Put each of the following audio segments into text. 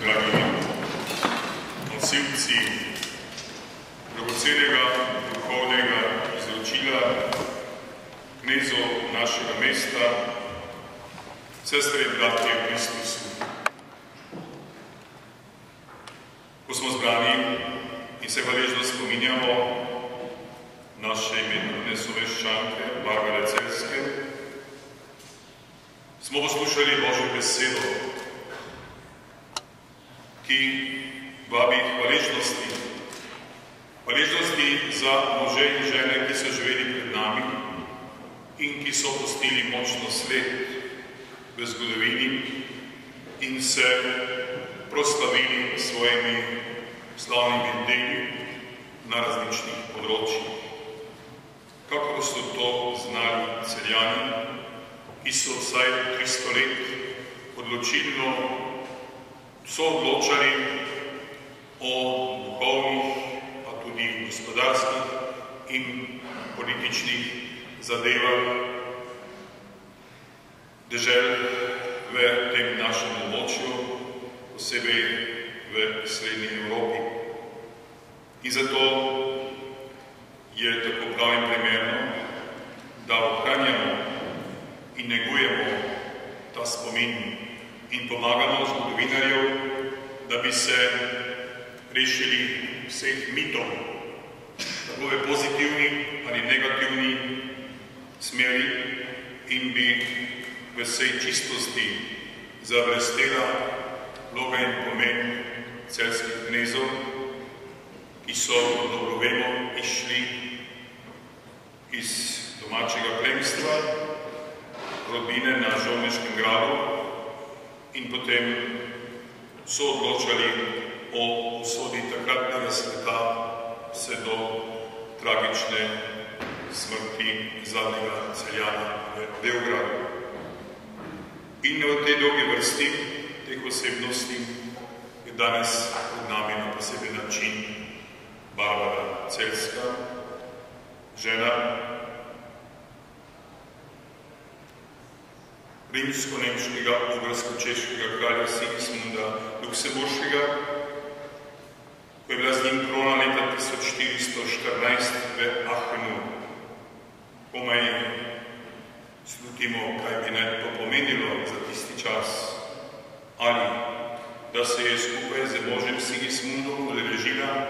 dragi nosilci dragocenega duhovnega izročila knezov našega mesta, sestre in bratje v Kristusu. Ko smo zbrani in se hvaležno spominjamo naše imenitne soveščanke Barbare Celjske, smo poslušali Božjo besedo, ki vabi hvaležnosti. Hvaležnosti za može in žene, ki so živeli pred nami in ki so pustili močno sled v zgodovini in se proslavili svojimi slavnimi deli na različnih področjih. Kako so to znali Celjani, ki so vsaj 300 let odločilno soodločali o duhovnih, pa tudi gospodarskih in političnih zadevah dežel v tem našem območju, posebej v srednji Evropi. In zato je tako prav in primerno, da ohranjamo in negujemo ta spomin in pomagamo zgodovinarjev, da bi se rešili vseh mitov, tako v pozitivni ali negativni smeri, in bi v vsej čistosti zablestela vloga in pomen celjskih knezov, ki so, dobro vemo, išli iz domačega plemstva, rodbine na Žolniškem gradu in potem so odločali o usodi takratnega sveta vse do tragične smrti zadnjega Celjana v Beogradu. In v tej dolgi vrsti teh osebnosti je danes pred nami na poseben način Barbara Celjska, žena rimsko-nemškega, ugarsko-češkega kralja Sigismunda Luksemburškega, ko je bila z njim krona leta 1414 v Aachenu. Komaj slutimo, kaj bi naj to pomenilo za tisti čas, ali da se je skupaj z možem Sigismundom udeležila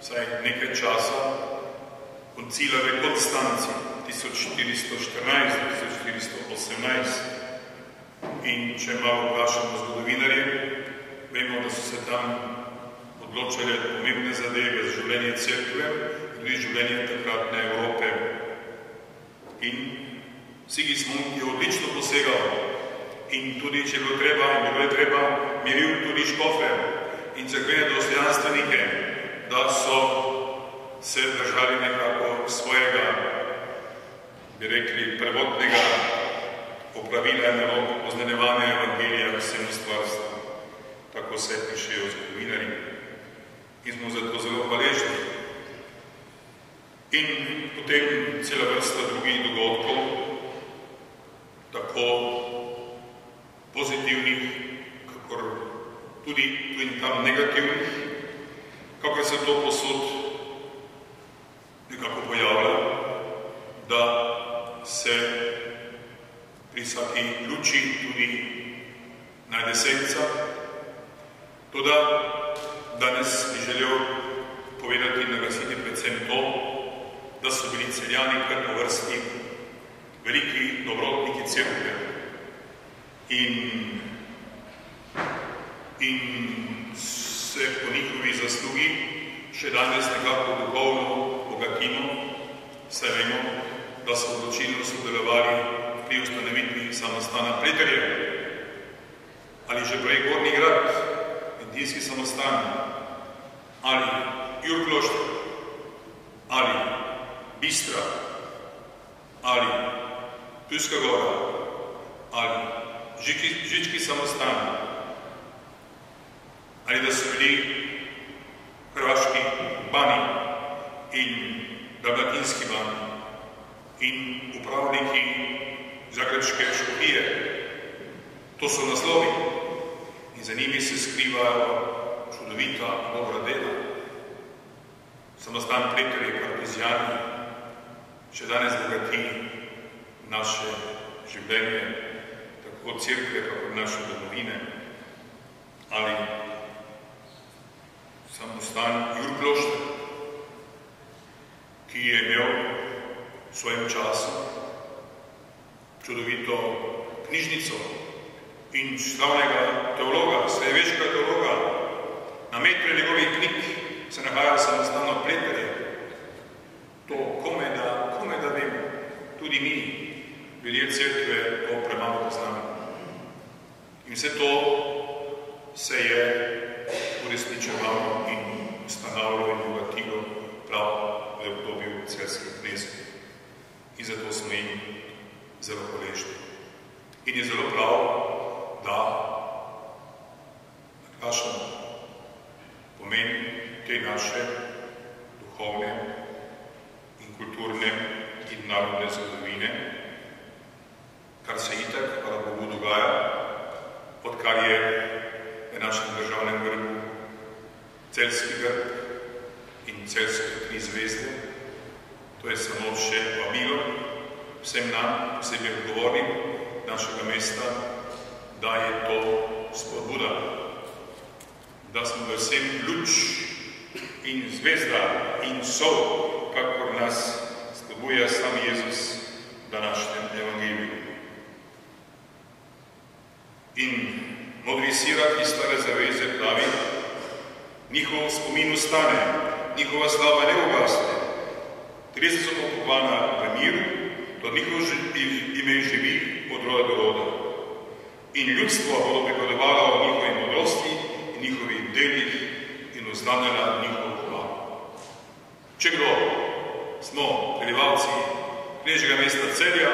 vsaj nekaj časa koncila v Konstanci 1414-1418. In če malo vprašamo zgodovinarje, vemo, da so se tam odločale pomembne zadeve z življenje cerkve in tudi življenje takratne Evrope. In Sigismund je odlično posegal in tudi, če bilo treba, in bilo je treba, miril tudi škofe in cerkvene dostojanstvenike, da so se držali nekako svojega, bi rekli, prvotnega popravila in oznanjevanja evangelija vsem stvarstva. Tako se pišejo zgodovinarji. In smo zato zelo hvaležni. In potem cela vrsta drugih dogodkov, tako pozitivnih, kakor tudi tu in tam negativnih, kakor se to posod nekako pojavlja, da se pri vsaki luči tudi najde senca. Toda danes bi želel povedati in naglasiti predvsem to, da so bili Celjani kar po vrsti veliki dobrotniki cerkve in se po njihovi zaslugi še danes nekako duhovno bogatimo, saj vemo, da so odločilno sodelovali pri ustanovitvi samostana Pleterje ali že prej Gornji grad, Indijski samostan, ali Jurklošter, ali Bistra, ali Ptujska gora, ali Žički samostan, ali da so bili hrvaški bani in dalmatinski bani in upravniki Zagrebške škofije. To so naslovi. in za njimi se skrivajo čudovita dobra dela. Samostan Pretorje Kartezijani še danes bogati naše življenje, tako cerkve, kako naše domovine, ali samostan Jur Klošter, ki je imel v svojem času čudovito knjižnico in slavnega teologa, srednjeveškega teologa. Na metru njegovih knjig se nahaja samostano Pretorje. To komaj da vemo. Tudi mi, ljudje cerkve, to premalo poznamo. In vse to se je uresničevalo in ustanavljalo in bogatilo prav v obdobju carskih knezov. In zato smo jim zelo hvaležni. In je zelo prav, da naglašamo pomen te naše duhovne in kulturne in narodne zgodovine, kar se itak, hvala Bogu, dogaja, odkar je v našem državnem grbu celjski grb in celjske 3 zvezde. To je samo še vabilo vsem nam, posebej odgovornim našega mesta, da je to spodbuda, da smo vsem luč in zvezda in sol, kakor nas spodbuja sam Jezus v današnjem evangeliju. In modri sirah iz Stare zaveze pravi, njihov spomin ostane, njihova slava ne ugasne. 30 so pokopana v miru, to njihov ime živi od roda do roda. In ljudstvo bodo pripovedovalo o njihovi modrosti in njihovih delih in oznanjala njihovo hvalo. Če kdo smo prebivalci knežjega mesta Celja,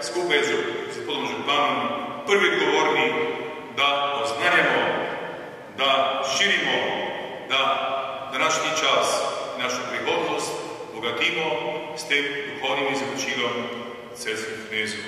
skupaj z gospodom županom, prvi odgovorni, da oznanjamo, da širimo, da današnji čas, našo prihodnost bogatimo s tem duhovnim izročilom celjskih knezov.